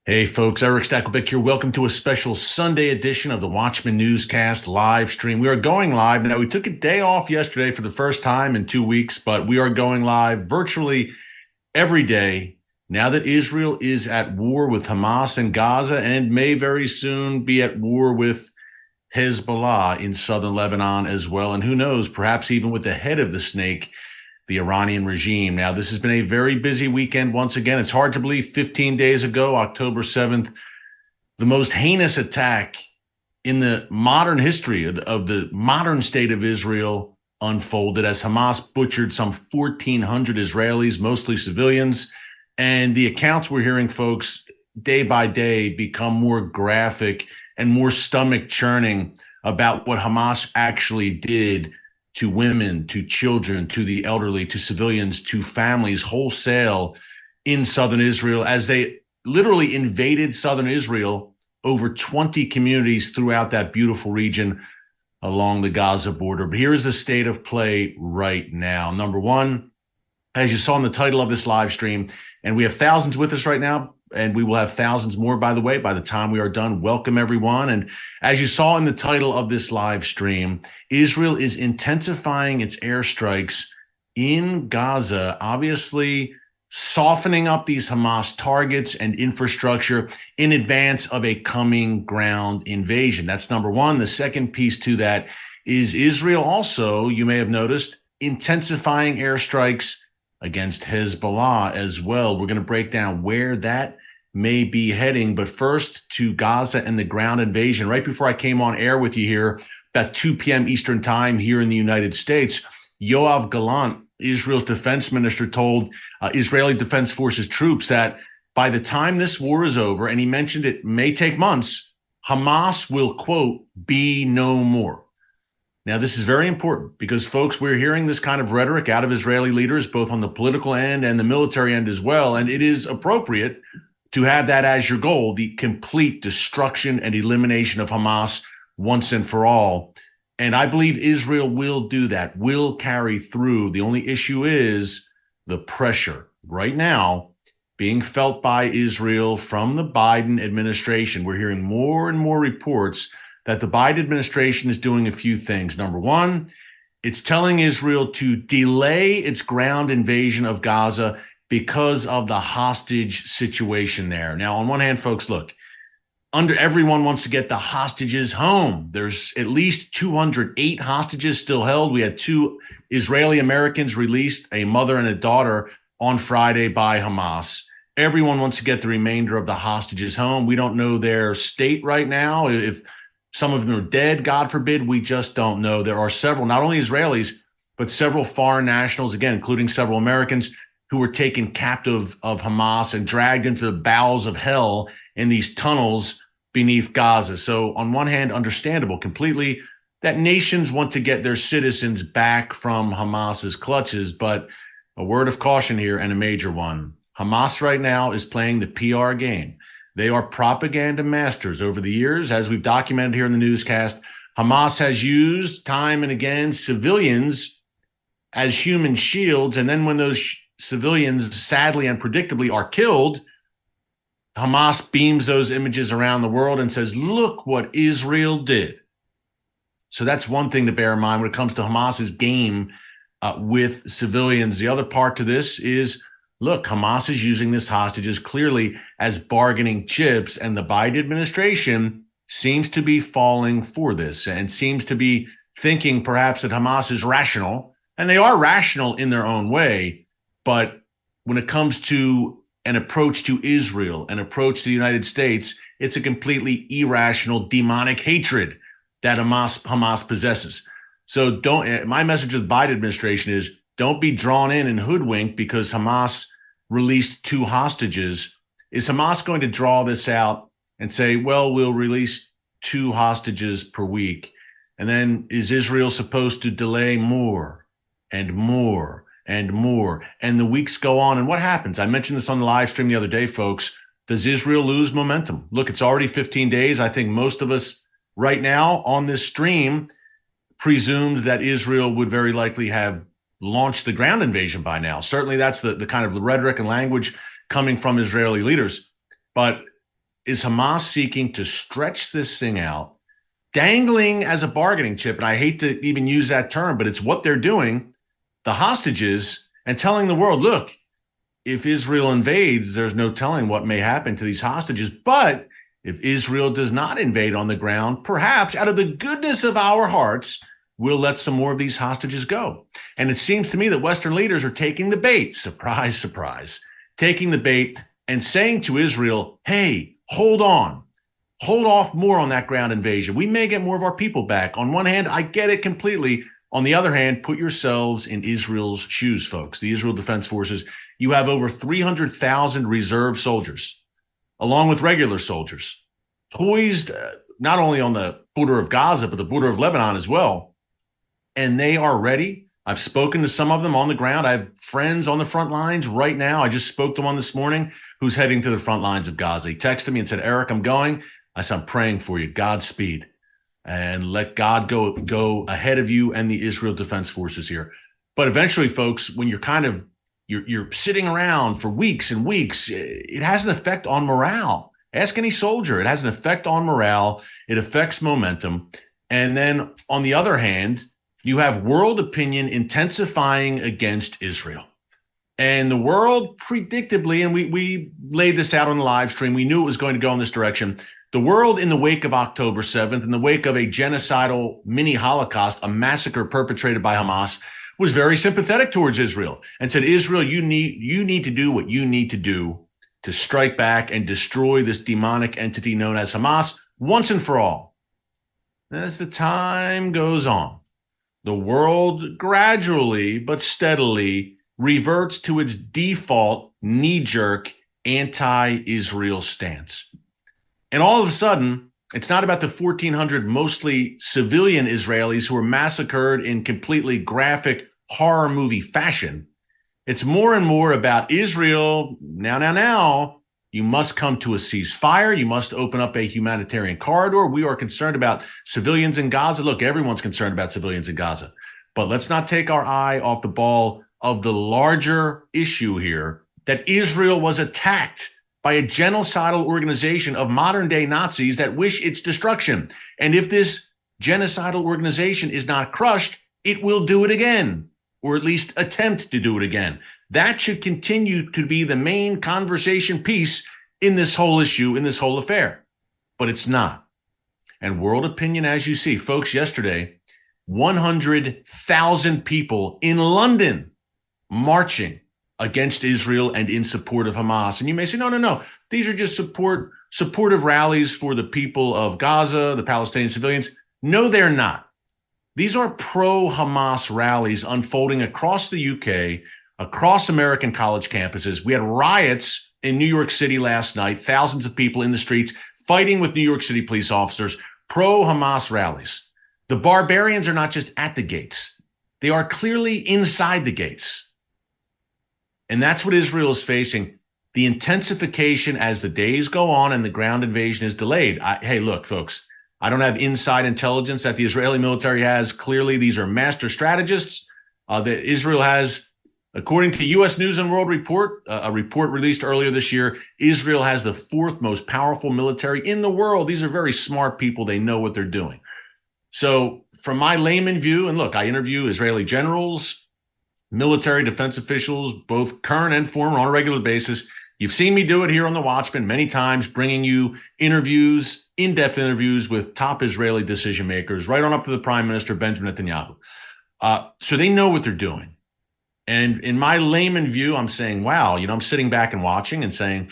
Hey folks, Eric Stacklebeck here. Welcome to a special Sunday edition of the Watchman Newscast live stream. We are going live. Now, we took a day off yesterday for the first time in 2 weeks, but we are going live virtually every day now that Israel is at war with Hamas in Gaza and may very soon be at war with Hezbollah in southern Lebanon as well. And who knows, perhaps even with the head of the snake, the Iranian regime. Now, this has been a very busy weekend once again. It's hard to believe 15 days ago, October 7th, the most heinous attack in the modern history of the modern state of Israel unfolded as Hamas butchered some 1,400 Israelis, mostly civilians. And the accounts we're hearing, folks, day by day become more graphic and more stomach churning about what Hamas actually did to women, to children, to the elderly, to civilians, to families, wholesale in southern Israel as they literally invaded southern Israel, over 20 communities throughout that beautiful region along the Gaza border. But here's the state of play right now. Number one, as you saw in the title of this live stream, and we have thousands with us right now, and we will have thousands more, by the way, by the time we are done. Welcome, everyone. And as you saw in the title of this live stream, Israel is intensifying its airstrikes in Gaza, obviously softening up these Hamas targets and infrastructure in advance of a coming ground invasion. That's number one. The second piece to that is Israel also, you may have noticed, intensifying airstrikes against Hezbollah as well. We're going to break down where that may be heading. But first, to Gaza and the ground invasion. Right before I came on air with you here, about 2 p.m. Eastern time here in the United States, Yoav Gallant, Israel's defense minister, told Israeli Defense Forces troops that by the time this war is over, and he mentioned it may take months, Hamas will, quote, be no more. Now, this is very important because, folks, we're hearing this kind of rhetoric out of Israeli leaders, both on the political end and the military end as well. And it is appropriate to have that as your goal, the complete destruction and elimination of Hamas once and for all. And I believe Israel will do that, will carry through. The only issue is the pressure right now being felt by Israel from the Biden administration. We're hearing more and more reports that the Biden administration is doing a few things. Number one, it's telling Israel to delay its ground invasion of Gaza because of the hostage situation there. Now, on one hand, folks, look, everyone wants to get the hostages home. There's at least 208 hostages still held. We had 2 Israeli Americans released, a mother and a daughter, on Friday by Hamas. Everyone wants to get the remainder of the hostages home. We don't know their state right now. If some of them are dead, God forbid, we just don't know. There are several, not only Israelis, but several foreign nationals, again, including several Americans, who were taken captive of Hamas and dragged into the bowels of hell in these tunnels beneath Gaza. So on one hand, understandable completely that nations want to get their citizens back from Hamas's clutches. But a word of caution here, and a major one. Hamas right now is playing the PR game. They are propaganda masters. Over the years, as we've documented here in the newscast, Hamas has used time and again civilians as human shields. And then when those civilians, sadly and predictably, are killed, Hamas beams those images around the world and says, look what Israel did. So that's one thing to bear in mind when it comes to Hamas's game with civilians. The other part to this is, look, Hamas is using these hostages clearly as bargaining chips, and the Biden administration seems to be falling for this and seems to be thinking perhaps that Hamas is rational, and they are rational in their own way. But when it comes to an approach to Israel, an approach to the United States, it's a completely irrational, demonic hatred that Hamas possesses. So my message to the Biden administration is, don't be drawn in and hoodwinked because Hamas released 2 hostages. Is Hamas going to draw this out and say, well, we'll release 2 hostages per week? And then is Israel supposed to delay more and more and more? And the weeks go on. And what happens? I mentioned this on the live stream the other day, folks. Does Israel lose momentum? Look, it's already 15 days. I think most of us right now on this stream presumed that Israel would very likely have launched the ground invasion by now. Certainly that's the kind of the rhetoric and language coming from Israeli leaders. But is Hamas seeking to stretch this thing out, dangling as a bargaining chip. And I hate to even use that term, but it's what they're doing, the hostages, and telling the world, look, if Israel invades, there's no telling what may happen to these hostages. But if Israel does not invade on the ground, perhaps out of the goodness of our hearts, we'll let some more of these hostages go. And it seems to me that Western leaders are taking the bait, surprise, surprise, taking the bait and saying to Israel, hey, hold on, hold off more on that ground invasion. We may get more of our people back. On one hand, I get it completely. On the other hand, put yourselves in Israel's shoes, folks. The Israel Defense Forces, you have over 300,000 reserve soldiers, along with regular soldiers, poised not only on the border of Gaza, but the border of Lebanon as well. And they are ready. I've spoken to some of them on the ground. I have friends on the front lines right now. I just spoke to one this morning who's heading to the front lines of Gaza. He texted me and said, Eric, I'm going. I said, I'm praying for you. Godspeed. And let God go ahead of you and the Israel Defense Forces here. But eventually, folks, when you're sitting around for weeks and weeks, it has an effect on morale. Ask any soldier. It has an effect on morale. It affects momentum. And then on the other hand, you have world opinion intensifying against Israel. And the world predictably, and we laid this out on the live stream, we knew it was going to go in this direction. The world, in the wake of October 7th, in the wake of a genocidal mini Holocaust, a massacre perpetrated by Hamas, was very sympathetic towards Israel and said, Israel, you need to do what you need to do to strike back and destroy this demonic entity known as Hamas once and for all. And as the time goes on, the world gradually but steadily reverts to its default knee-jerk anti-Israel stance. And all of a sudden, it's not about the 1,400 mostly civilian Israelis who were massacred in completely graphic horror movie fashion. It's more and more about Israel. Now, you must come to a ceasefire. You must open up a humanitarian corridor. We are concerned about civilians in Gaza. Look, everyone's concerned about civilians in Gaza. But let's not take our eye off the ball of the larger issue here, that Israel was attacked by a genocidal organization of modern-day Nazis that wish its destruction. And if this genocidal organization is not crushed, it will do it again, or at least attempt to do it again. That should continue to be the main conversation piece in this whole issue, in this whole affair. But it's not. And world opinion, as you see, folks, yesterday, 100,000 people in London marching against Israel and in support of Hamas. And you may say, no. These are just supportive rallies for the people of Gaza, the Palestinian civilians. No, they're not. These are pro-Hamas rallies unfolding across the UK, across American college campuses. We had riots in New York City last night, thousands of people in the streets fighting with New York City police officers, pro-Hamas rallies. The barbarians are not just at the gates. They are clearly inside the gates. And that's what Israel is facing, the intensification as the days go on and the ground invasion is delayed. Hey, look, folks, I don't have inside intelligence that the Israeli military has. Clearly, these are master strategists that Israel has. According to U.S. News and World Report, a report released earlier this year, Israel has the fourth most powerful military in the world. These are very smart people. They know what they're doing. So from my layman view, and look, I interview Israeli generals, military defense officials, both current and former, on a regular basis. You've seen me do it here on The Watchman many times, bringing you interviews, in-depth interviews with top Israeli decision makers, right on up to the Prime Minister, Benjamin Netanyahu. So they know what they're doing. And in my layman view, I'm saying, wow, I'm sitting back and watching and saying,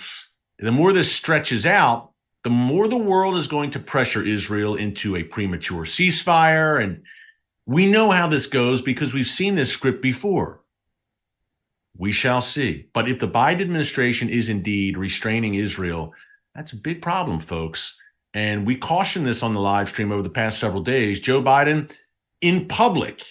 the more this stretches out, the more the world is going to pressure Israel into a premature ceasefire. And we know how this goes because we've seen this script before. We shall see. But if the Biden administration is indeed restraining Israel, that's a big problem, folks. And we cautioned this on the live stream over the past several days. Joe Biden, in public,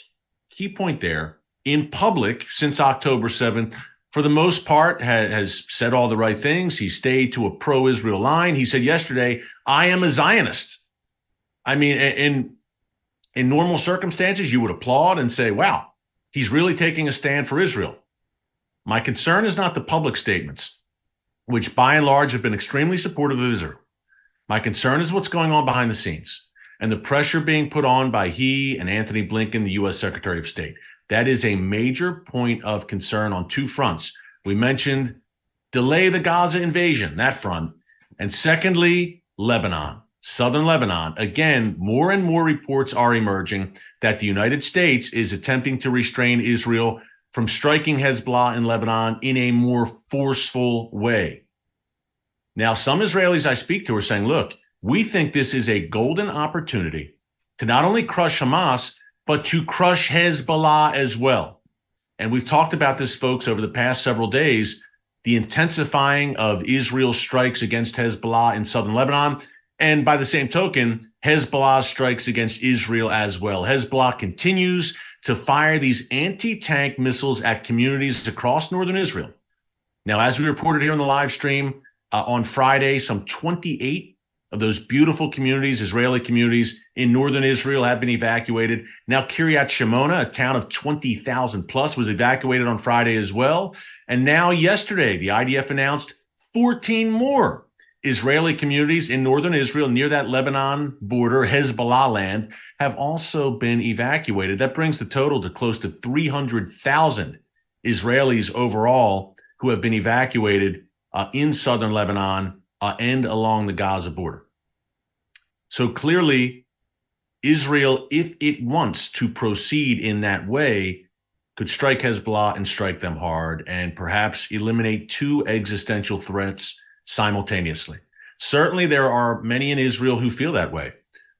key point there, in public since October 7th, for the most part, has said all the right things. He stayed to a pro-Israel line. He said yesterday, I am a Zionist. I mean, in normal circumstances, you would applaud and say, wow, he's really taking a stand for Israel. My concern is not the public statements, which by and large have been extremely supportive of Israel. My concern is what's going on behind the scenes and the pressure being put on by he and Anthony Blinken, the U.S. Secretary of State. That is a major point of concern on two fronts. We mentioned delay the Gaza invasion, that front. And secondly, Lebanon, southern Lebanon. Again, more and more reports are emerging that the United States is attempting to restrain Israel from striking Hezbollah in Lebanon in a more forceful way. Now, some Israelis I speak to are saying, look, we think this is a golden opportunity to not only crush Hamas, but to crush Hezbollah as well. And we've talked about this, folks, over the past several days, the intensifying of Israel's strikes against Hezbollah in southern Lebanon. And by the same token, Hezbollah strikes against Israel as well. Hezbollah continues to fire these anti-tank missiles at communities across northern Israel. Now, as we reported here on the live stream on Friday, some 28 of those beautiful communities, Israeli communities in northern Israel, have been evacuated. Now, Kiryat Shimona, a town of 20,000 plus, was evacuated on Friday as well. And now yesterday, the IDF announced 14 more Israeli communities in northern Israel near that Lebanon border, Hezbollah land, have also been evacuated. That brings the total to close to 300,000 Israelis overall who have been evacuated in southern Lebanon and along the Gaza border. So clearly, Israel, if it wants to proceed in that way, could strike Hezbollah and strike them hard and perhaps eliminate two existential threats simultaneously. Certainly, there are many in Israel who feel that way,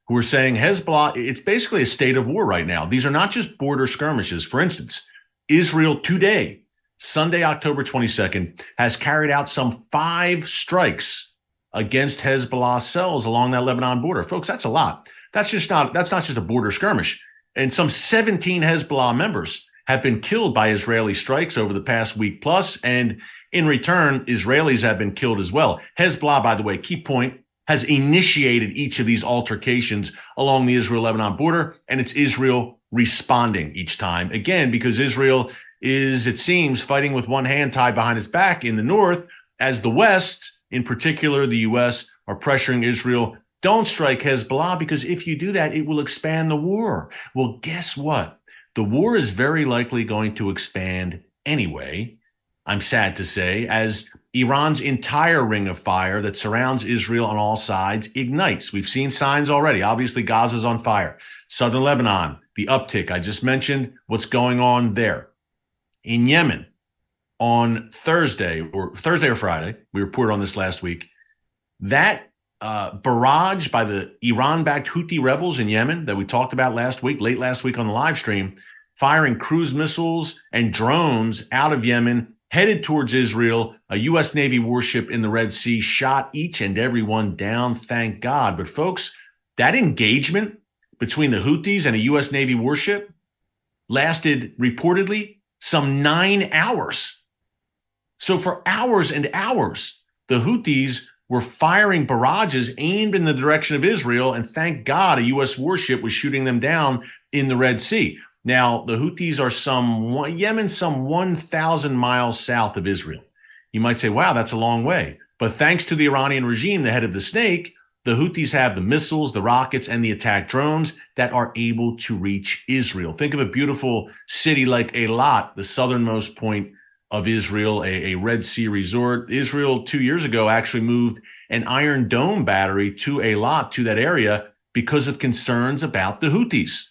who are saying Hezbollah, it's basically a state of war right now. These are not just border skirmishes. For instance, Israel today, Sunday, October 22nd, has carried out some 5 strikes against Hezbollah cells along that Lebanon border. Folks, that's a lot. That's not just a border skirmish. And some 17 Hezbollah members have been killed by Israeli strikes over the past week plus. And in return, Israelis have been killed as well. Hezbollah, by the way, key point, has initiated each of these altercations along the Israel-Lebanon border, and it's Israel responding each time. Again, because Israel is, it seems, fighting with one hand tied behind its back in the north, as the West, in particular the U.S., are pressuring Israel, don't strike Hezbollah, because if you do that, it will expand the war. Well, guess what? The war is very likely going to expand anyway, I'm sad to say, as Iran's entire ring of fire that surrounds Israel on all sides ignites. We've seen signs already. Obviously, Gaza's on fire. Southern Lebanon, the uptick. I just mentioned what's going on there. In Yemen, on Thursday or Friday, we reported on this last week, that barrage by the Iran-backed Houthi rebels in Yemen that we talked about late last week on the live stream, firing cruise missiles and drones out of Yemen, headed towards Israel. A U.S. Navy warship in the Red Sea shot each and every one down, thank God. But folks, that engagement between the Houthis and a U.S. Navy warship lasted reportedly some 9 hours. So for hours and hours, the Houthis were firing barrages aimed in the direction of Israel, and thank God a U.S. warship was shooting them down in the Red Sea. Now, the Houthis are Yemen, some 1,000 miles south of Israel. You might say, wow, that's a long way. But thanks to the Iranian regime, the head of the snake, the Houthis have the missiles, the rockets, and the attack drones that are able to reach Israel. Think of a beautiful city like Eilat, the southernmost point of Israel, a Red Sea resort. Israel 2 years ago actually moved an Iron Dome battery to Eilat, to that area, because of concerns about the Houthis.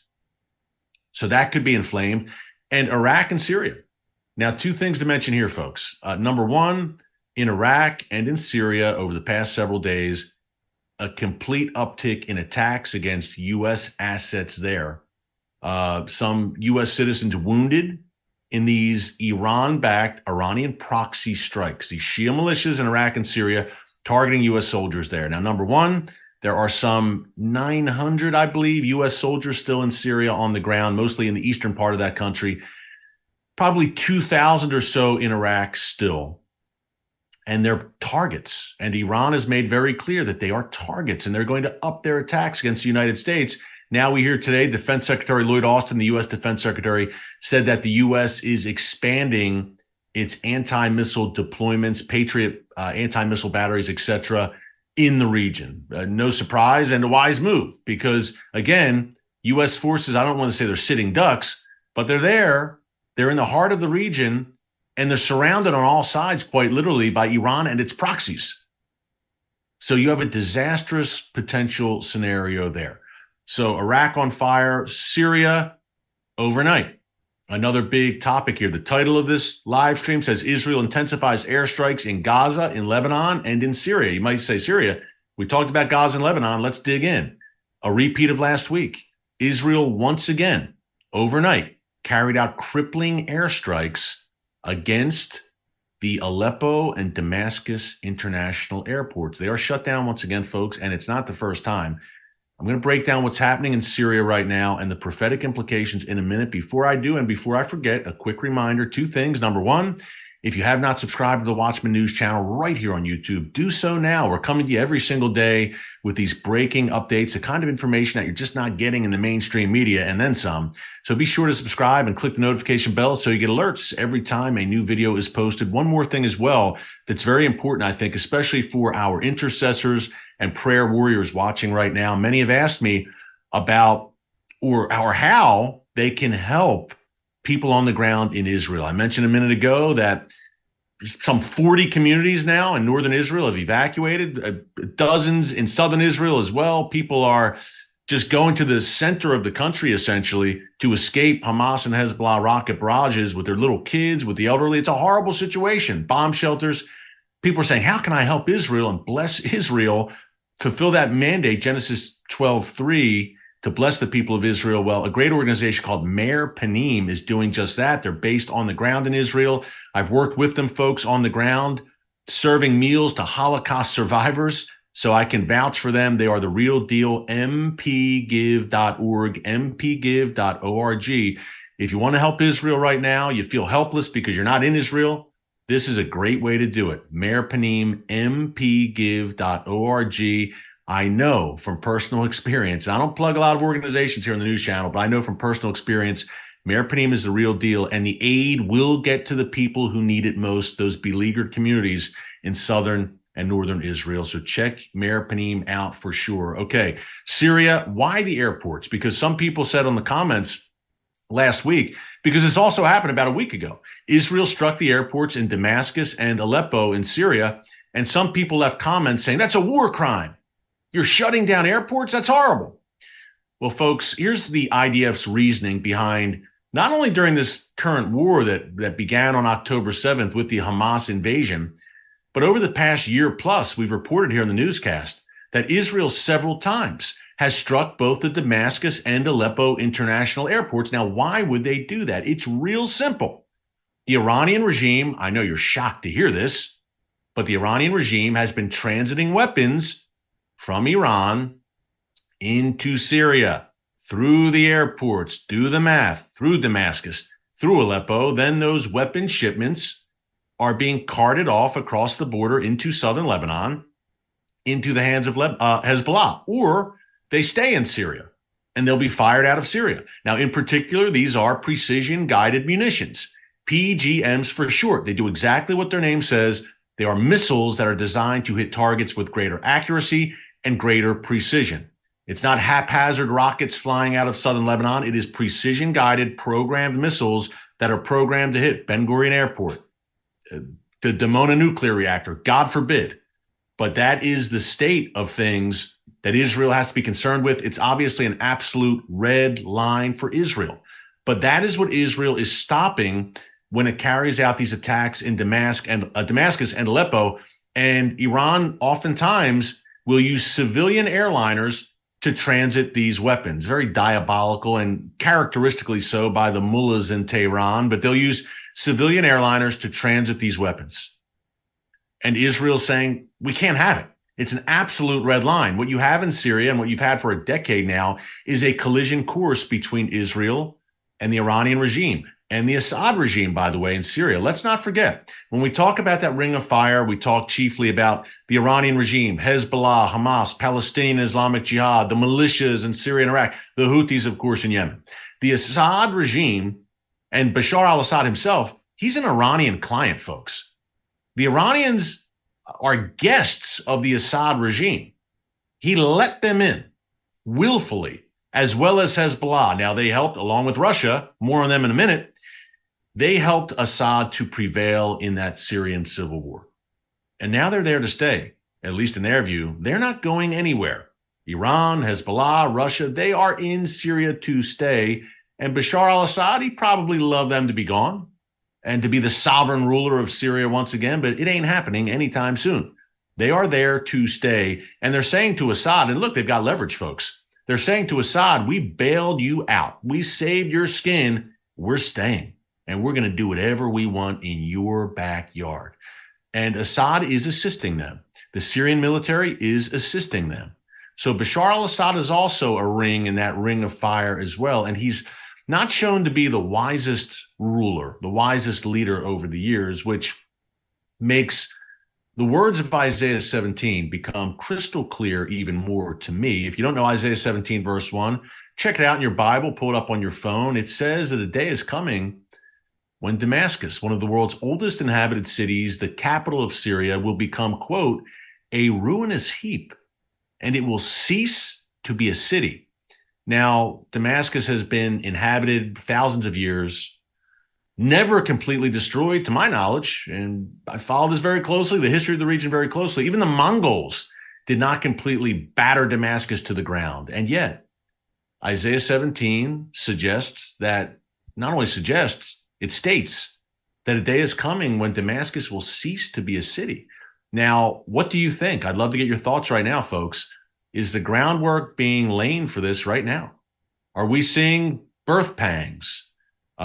So that could be inflamed. And Iraq and Syria. Now, 2 things to mention here, folks. Number one, in Iraq and in Syria over the past several days, a complete uptick in attacks against U.S. assets there. Some U.S. citizens wounded in these Iran-backed Iranian proxy strikes, these Shia militias in Iraq and Syria targeting U.S. soldiers there. Now, number one, there are some 900, I believe, U.S. soldiers still in Syria on the ground, mostly in the eastern part of that country. Probably 2,000 or so in Iraq still. And they're targets. And Iran has made very clear that they are targets, and they're going to up their attacks against the United States. Now we hear today, Defense Secretary Lloyd Austin, the U.S. Defense Secretary, said that the U.S. is expanding its anti-missile deployments, Patriot anti-missile batteries, etc., in the region. No surprise, and a wise move, because again, U.S. forces, I don't want to say they're sitting ducks, but they're there. They're in the heart of the region, and they're surrounded on all sides, quite literally, by Iran and its proxies. So you have a disastrous potential scenario there. So Iraq on fire, Syria overnight. Another big topic here. The title of this live stream says Israel intensifies airstrikes in Gaza, in Lebanon, and in Syria. You might say Syria. We talked about Gaza and Lebanon. Let's dig in. A repeat of last week. Israel once again, overnight, carried out crippling airstrikes against the Aleppo and Damascus international airports. They are shut down once again, folks, and it's not the first time. I'm going to break down what's happening in Syria right now and the prophetic implications in a minute. Before I do, and before I forget, a quick reminder, two things. Number one, if you have not subscribed to the Watchman News channel right here on YouTube, do so now. We're coming to you every single day with these breaking updates, the kind of information that you're just not getting in the mainstream media, and then some. So be sure to subscribe and click the notification bell so you get alerts every time a new video is posted. One more thing as well that's very important, I think, especially for our intercessors and prayer warriors watching right now. Many have asked me about or how they can help people on the ground in Israel. I mentioned a minute ago that some 40 communities now in northern Israel have evacuated, dozens in southern Israel as well. People are just going to the center of the country, essentially, to escape Hamas and Hezbollah rocket barrages with their little kids, with the elderly. It's a horrible situation. Bomb shelters. People are saying, how can I help Israel and bless Israel, fulfill that mandate, Genesis 12:3, to bless the people of Israel? Well, a great organization called Meir Panim is doing just that. They're based on the ground in Israel. I've worked with them, folks, on the ground, serving meals to Holocaust survivors, so I can vouch for them. They are the real deal. mpgive.org, mpgive.org. If you want to help Israel right now, you feel helpless because you're not in Israel, this is a great way to do it. Meir Panim, mpgive.org. I know from personal experience, I don't plug a lot of organizations here on the news channel, but I know from personal experience, Meir Panim is the real deal, and the aid will get to the people who need it most, those beleaguered communities in southern and northern Israel. So check Meir Panim out for sure. Okay, Syria, why the airports? Because some people said on the comments last week, because this also happened about a week ago. Israel struck the airports in Damascus and Aleppo in Syria, and some people left comments saying that's a war crime. You're shutting down airports? That's horrible. Well, folks, here's the IDF's reasoning behind not only during this current war that began on October 7th with the Hamas invasion, but over the past year plus, we've reported here in the newscast that Israel several times has struck both the Damascus and Aleppo international airports. Now, why would they do that? It's real simple. The Iranian regime, I know you're shocked to hear this, but the Iranian regime has been transiting weapons from Iran into Syria, through the airports, do the math, through Damascus, through Aleppo. Then those weapon shipments are being carted off across the border into southern Lebanon, into the hands of Hezbollah, or they stay in Syria and they'll be fired out of Syria. Now, in particular, these are precision-guided munitions, PGMs for short. They do exactly what their name says. They are missiles that are designed to hit targets with greater accuracy and greater precision. It's not haphazard rockets flying out of southern Lebanon. It is precision-guided, programmed missiles that are programmed to hit Ben Gurion Airport, the Dimona nuclear reactor, God forbid. But that is the state of things that Israel has to be concerned with. It's obviously an absolute red line for Israel. But that is what Israel is stopping when it carries out these attacks in Damascus and Aleppo. And Iran oftentimes will use civilian airliners to transit these weapons. Very diabolical and characteristically so by the mullahs in Tehran, but they'll use civilian airliners to transit these weapons. And Israel's saying, we can't have it. It's an absolute red line. What you have in Syria and what you've had for a decade now is a collision course between Israel and the Iranian regime. And the Assad regime, by the way, in Syria. Let's not forget, when we talk about that ring of fire, we talk chiefly about the Iranian regime, Hezbollah, Hamas, Palestinian Islamic Jihad, the militias in Syria and Iraq, the Houthis, of course, in Yemen. The Assad regime and Bashar al-Assad himself, he's an Iranian client, folks. The Iranians are guests of the Assad regime. He let them in willfully, as well as Hezbollah. Now, they helped, along with Russia, more on them in a minute, they helped Assad to prevail in that Syrian civil war. And now they're there to stay, at least in their view. They're not going anywhere. Iran, Hezbollah, Russia, they are in Syria to stay. And Bashar al-Assad, he'd probably love them to be gone and to be the sovereign ruler of Syria once again, but it ain't happening anytime soon. They are there to stay. And they're saying to Assad, and look, they've got leverage, folks. They're saying to Assad, we bailed you out. We saved your skin. We're staying. And we're going to do whatever we want in your backyard. And Assad is assisting them. The Syrian military is assisting them. So Bashar al-Assad is also a ring in that ring of fire as well. And he's not shown to be the wisest ruler, the wisest leader over the years, which makes the words of Isaiah 17 become crystal clear even more to me. If you don't know Isaiah 17, verse 1, check it out in your Bible, pull it up on your phone. It says that a day is coming when Damascus, one of the world's oldest inhabited cities, the capital of Syria, will become, quote, a ruinous heap, and it will cease to be a city. Now, Damascus has been inhabited thousands of years, never completely destroyed, to my knowledge, and I followed this very closely, the history of the region very closely. Even the Mongols did not completely batter Damascus to the ground. And yet, Isaiah 17 suggests that, not only suggests, it states that a day is coming when Damascus will cease to be a city. Now, what do you think? I'd love to get your thoughts right now, folks. Is the groundwork being laid for this right now? Are we seeing birth pangs,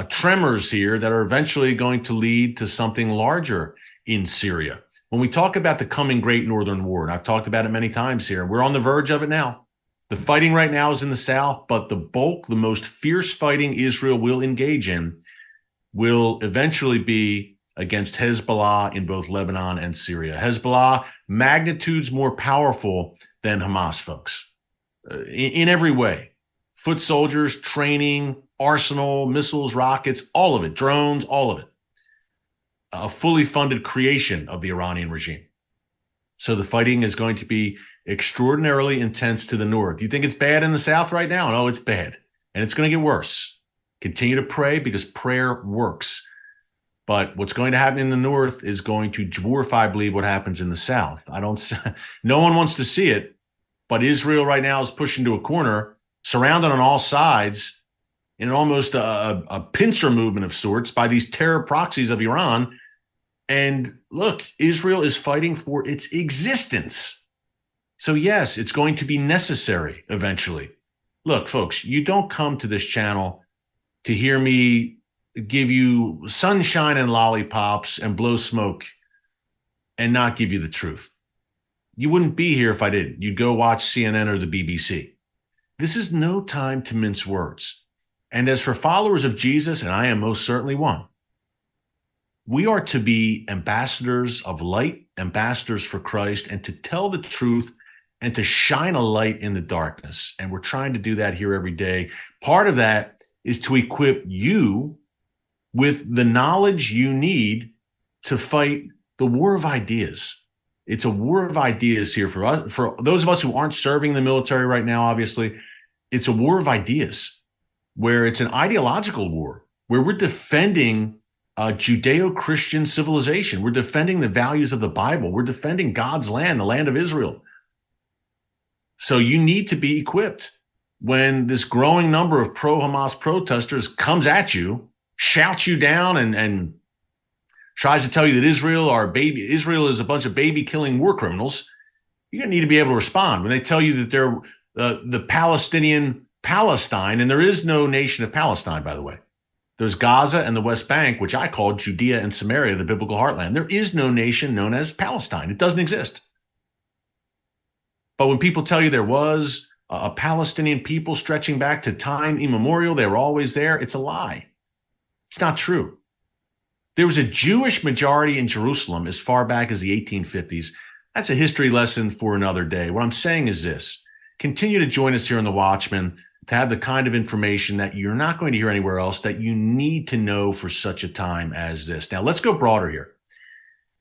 tremors here that are eventually going to lead to something larger in Syria? When we talk about the coming Great Northern War, and I've talked about it many times here, we're on the verge of it now. The fighting right now is in the south, but the bulk, the most fierce fighting Israel will engage in will eventually be against Hezbollah in both Lebanon and Syria. Hezbollah, magnitudes more powerful than Hamas, folks, in every way. Foot soldiers, training, arsenal, missiles, rockets, all of it, drones, all of it. A fully funded creation of the Iranian regime. So the fighting is going to be extraordinarily intense to the north. You think it's bad in the south right now? No, it's bad. And it's going to get worse. Continue to pray because prayer works. But what's going to happen in the north is going to dwarf, I believe, what happens in the south. No one wants to see it, but Israel right now is pushed into a corner, surrounded on all sides in almost a pincer movement of sorts by these terror proxies of Iran. And look, Israel is fighting for its existence. So yes, it's going to be necessary eventually. Look, folks, you don't come to this channel to hear me give you sunshine and lollipops and blow smoke and not give you the truth. You wouldn't be here if I didn't. You'd go watch CNN or the BBC. This is no time to mince words. And as for followers of Jesus, and I am most certainly one, we are to be ambassadors of light, ambassadors for Christ, and to tell the truth and to shine a light in the darkness. And we're trying to do that here every day. Part of that is to equip you with the knowledge you need to fight the war of ideas. It's a war of ideas here for us, for those of us who aren't serving the military right now, obviously. It's a war of ideas where it's an ideological war, where we're defending Judeo-Christian civilization. We're defending the values of the Bible. We're defending God's land, the land of Israel. So you need to be equipped when this growing number of pro-Hamas protesters comes at you, shouts you down, and tries to tell you that Israel is a bunch of baby-killing war criminals. You're going to need to be able to respond. When they tell you that they're the Palestinian Palestine, and there is no nation of Palestine, by the way. There's Gaza and the West Bank, which I call Judea and Samaria, the biblical heartland. There is no nation known as Palestine. It doesn't exist. But when people tell you there was a Palestinian people stretching back to time immemorial, they were always there, it's a lie. It's not true. There was a Jewish majority in Jerusalem as far back as the 1850s. That's a history lesson for another day. What I'm saying is this. Continue to join us here on The Watchman to have the kind of information that you're not going to hear anywhere else that you need to know for such a time as this. Now, let's go broader here.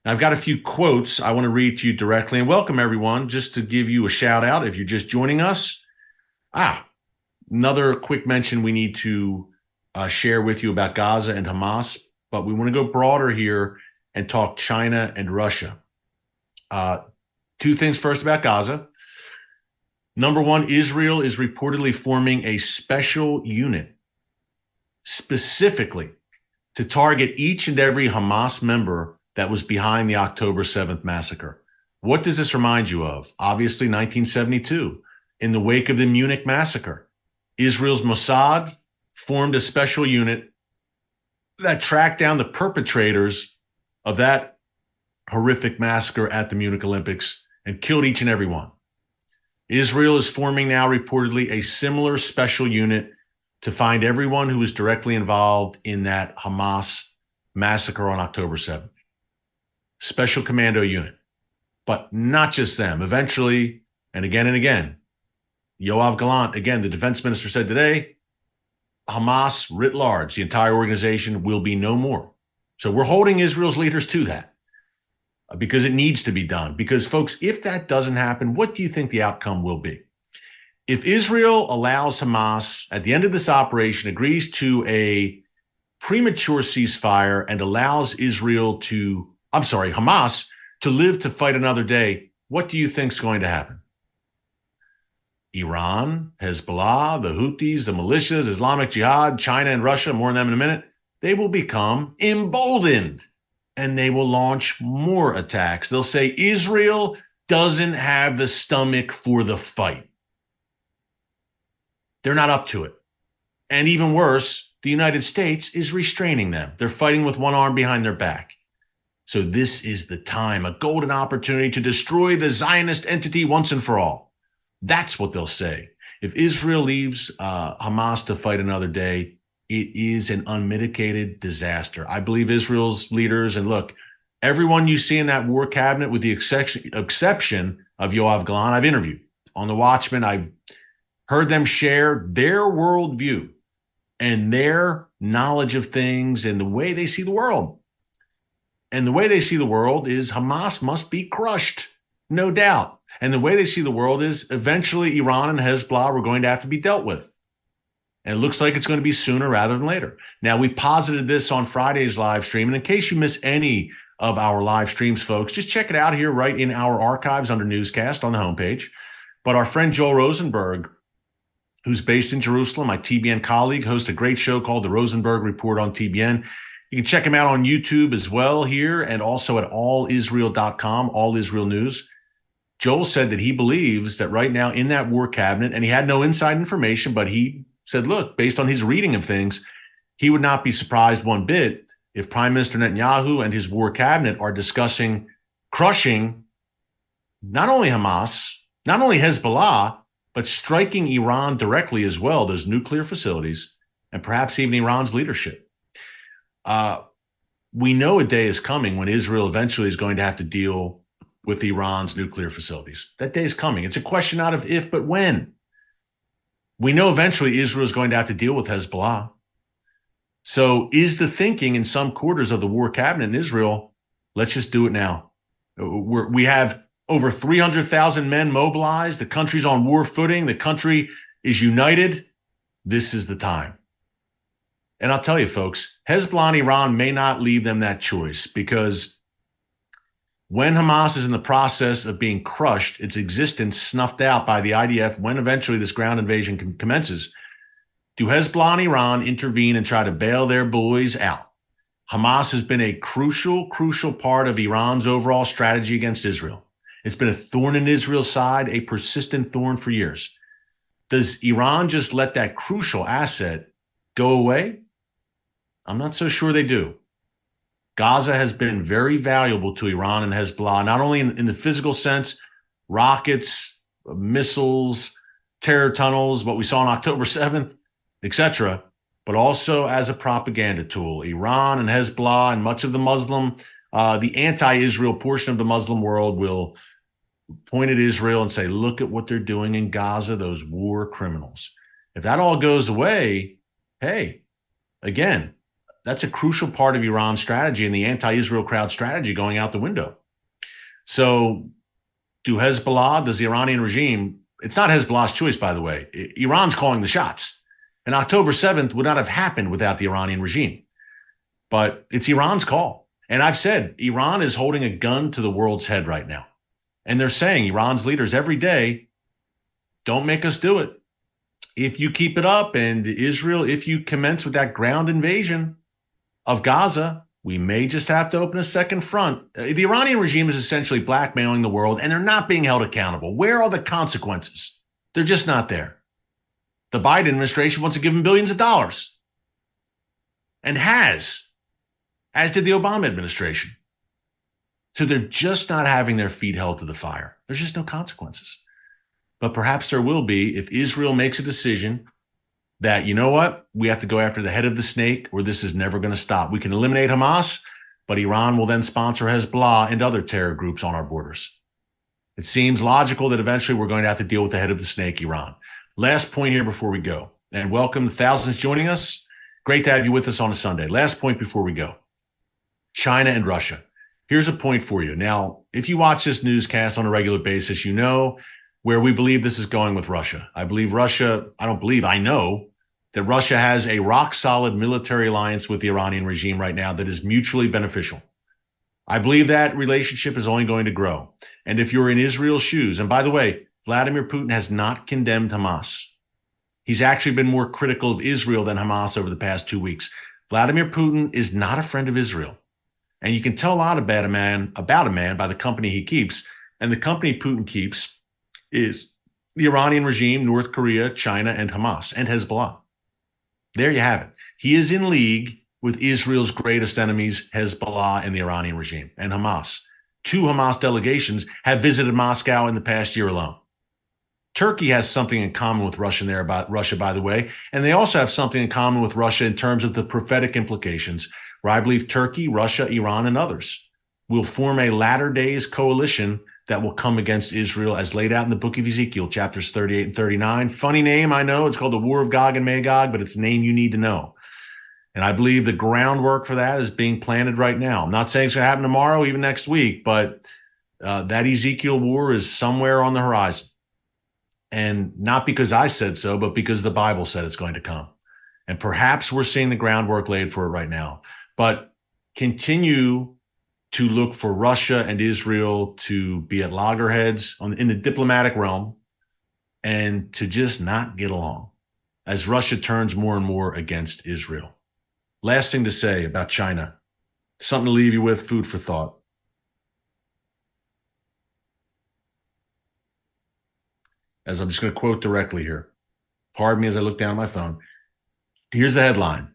I've got a few quotes I want to read to you directly, and welcome everyone. Just to give you a shout out if you're just joining us. Another quick mention we need to share with you about Gaza and Hamas, but we want to go broader here and talk China and Russia. Two things first about Gaza. Number one, Israel is reportedly forming a special unit specifically to target each and every Hamas member that was behind the October 7th massacre. What does this remind you of? Obviously, 1972, in the wake of the Munich massacre, Israel's Mossad formed a special unit that tracked down the perpetrators of that horrific massacre at the Munich Olympics and killed each and every one. Israel is forming now reportedly a similar special unit to find everyone who was directly involved in that Hamas massacre on October 7th. Special commando unit. But not just them. Eventually, and again, Yoav Gallant, again, the defense minister said today, Hamas writ large, the entire organization will be no more. So we're holding Israel's leaders to that because it needs to be done. Because, folks, if that doesn't happen, what do you think the outcome will be? If Israel allows Hamas, at the end of this operation, agrees to a premature ceasefire and allows Hamas to live to fight another day, what do you think is going to happen? Iran, Hezbollah, the Houthis, the militias, Islamic Jihad, China and Russia, more on them in a minute, they will become emboldened and they will launch more attacks. They'll say Israel doesn't have the stomach for the fight. They're not up to it. And even worse, the United States is restraining them. They're fighting with one arm behind their back. So this is the time, a golden opportunity to destroy the Zionist entity once and for all. That's what they'll say. If Israel leaves Hamas to fight another day, it is an unmitigated disaster. I believe Israel's leaders, and look, everyone you see in that war cabinet, with the exception of Yoav Gallant, I've interviewed on The Watchmen. I've heard them share their worldview and their knowledge of things and the way they see the world. And the way they see the world is Hamas must be crushed, no doubt. And the way they see the world is eventually Iran and Hezbollah are going to have to be dealt with. And it looks like it's going to be sooner rather than later. Now, we posited this on Friday's live stream. And in case you miss any of our live streams, folks, just check it out here right in our archives under newscast on the homepage. But our friend Joel Rosenberg, who's based in Jerusalem, my TBN colleague, hosts a great show called The Rosenberg Report on TBN. You can check him out on YouTube as well here and also at allisrael.com, All Israel News. Joel said that he believes that right now in that war cabinet, and he had no inside information, but he said, look, based on his reading of things, he would not be surprised one bit if Prime Minister Netanyahu and his war cabinet are discussing crushing not only Hamas, not only Hezbollah, but striking Iran directly as well, those nuclear facilities, and perhaps even Iran's leadership. We know a day is coming when Israel eventually is going to have to deal with Iran's nuclear facilities. That day is coming. It's a question not of if, but when. We know eventually Israel is going to have to deal with Hezbollah. So is the thinking in some quarters of the war cabinet in Israel, let's just do it now. We have over 300,000 men mobilized. The country's on war footing. The country is united. This is the time. And I'll tell you, folks, Hezbollah and Iran may not leave them that choice, because when Hamas is in the process of being crushed, its existence snuffed out by the IDF, when eventually this ground invasion commences, do Hezbollah and Iran intervene and try to bail their boys out? Hamas has been a crucial part of Iran's overall strategy against Israel. It's been a thorn in Israel's side, a persistent thorn for years. Does Iran just let that crucial asset go away? I'm not so sure they do. Gaza has been very valuable to Iran and Hezbollah, not only in the physical sense, rockets, missiles, terror tunnels, what we saw on October 7th, etc., but also as a propaganda tool. Iran and Hezbollah and much of the Muslim, the anti-Israel portion of the Muslim world will point at Israel and say, look at what they're doing in Gaza, those war criminals. If that all goes away, hey, again, that's a crucial part of Iran's strategy and the anti-Israel crowd strategy going out the window. So does the Iranian regime, it's not Hezbollah's choice, by the way. Iran's calling the shots. And October 7th would not have happened without the Iranian regime. But it's Iran's call. And I've said Iran is holding a gun to the world's head right now. And they're saying, Iran's leaders every day, don't make us do it. If you keep it up, and Israel, if you commence with that ground invasion of Gaza, we may just have to open a second front. The Iranian regime is essentially blackmailing the world, and they're not being held accountable. Where are the consequences? They're just not there. The Biden administration wants to give them billions of dollars, and has, as did the Obama administration. So they're just not having their feet held to the fire. There's just no consequences. But perhaps there will be if Israel makes a decision that, you know what, we have to go after the head of the snake, or this is never going to stop. We can eliminate Hamas, but Iran will then sponsor Hezbollah and other terror groups on our borders. It seems logical that eventually we're going to have to deal with the head of the snake, Iran. Last point here before we go, and welcome the thousands joining us. Great to have you with us on a Sunday. Last point before we go. China and Russia. Here's a point for you. Now, if you watch this newscast on a regular basis, you know where we believe this is going with Russia. I know that Russia has a rock-solid military alliance with the Iranian regime right now that is mutually beneficial. I believe that relationship is only going to grow. And if you're in Israel's shoes, and by the way, Vladimir Putin has not condemned Hamas. He's actually been more critical of Israel than Hamas over the past 2 weeks. Vladimir Putin is not a friend of Israel. And you can tell a lot about a man by the company he keeps. And the company Putin keeps is the Iranian regime, North Korea, China, and Hamas, and Hezbollah. There you have it. He is in league with Israel's greatest enemies, Hezbollah and the Iranian regime, and Hamas. 2 Hamas delegations have visited Moscow in the past year alone. Turkey has something in common with Russia, by the way, and they also have something in common with Russia in terms of the prophetic implications, where I believe Turkey, Russia, Iran, and others will form a latter days coalition that will come against Israel as laid out in the book of Ezekiel, chapters 38 and 39. Funny name, I know. It's called the War of Gog and Magog, but it's a name you need to know. And I believe the groundwork for that is being planted right now. I'm not saying it's going to happen tomorrow, even next week, but that Ezekiel war is somewhere on the horizon. And not because I said so, but because the Bible said it's going to come. And perhaps we're seeing the groundwork laid for it right now. But continue to look for Russia and Israel to be at loggerheads in the diplomatic realm and to just not get along as Russia turns more and more against Israel. Last thing to say about China, something to leave you with, food for thought. As I'm just going to quote directly here. Pardon me as I look down at my phone. Here's the headline.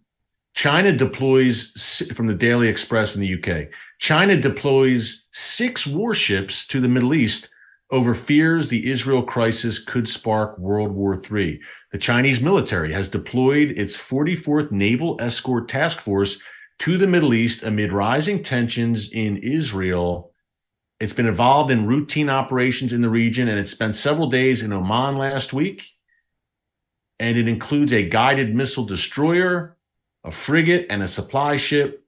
China deploys, from the Daily Express in the UK, China deploys 6 warships to the Middle East over fears the Israel crisis could spark World War III. The Chinese military has deployed its 44th Naval Escort Task Force to the Middle East amid rising tensions in Israel. It's been involved in routine operations in the region, and it spent several days in Oman last week. And it includes a guided missile destroyer, a frigate, and a supply ship.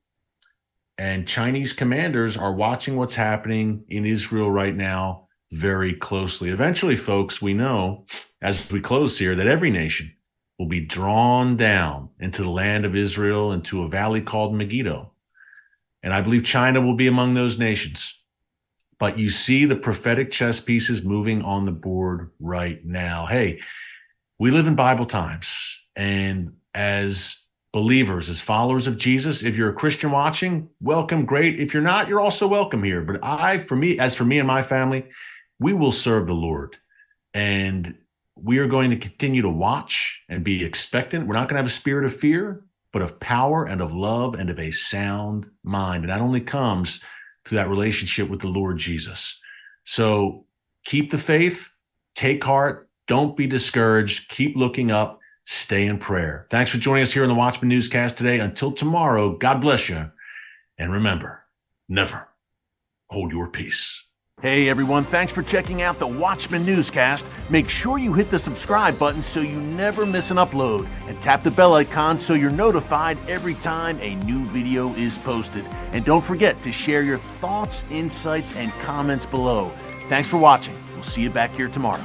And Chinese commanders are watching what's happening in Israel right now very closely. Eventually, folks, we know, as we close here, that every nation will be drawn down into the land of Israel, into a valley called Megiddo. And I believe China will be among those nations. But you see the prophetic chess pieces moving on the board right now. Hey, we live in Bible times. And as believers, as followers of Jesus, if you're a Christian watching, welcome, great. If you're not, you're also welcome here. But as for me and my family, we will serve the Lord. And we are going to continue to watch and be expectant. We're not going to have a spirit of fear, but of power and of love and of a sound mind. And that only comes through that relationship with the Lord Jesus. So keep the faith, take heart, don't be discouraged, keep looking up, stay in prayer. Thanks for joining us here on the Watchman Newscast today. Until tomorrow, God bless you. And remember, never hold your peace. Hey everyone, thanks for checking out the Watchmen Newscast. Make sure you hit the subscribe button so you never miss an upload, and tap the bell icon so you're notified every time a new video is posted. And don't forget to share your thoughts, insights, and comments below. Thanks for watching. We'll see you back here tomorrow.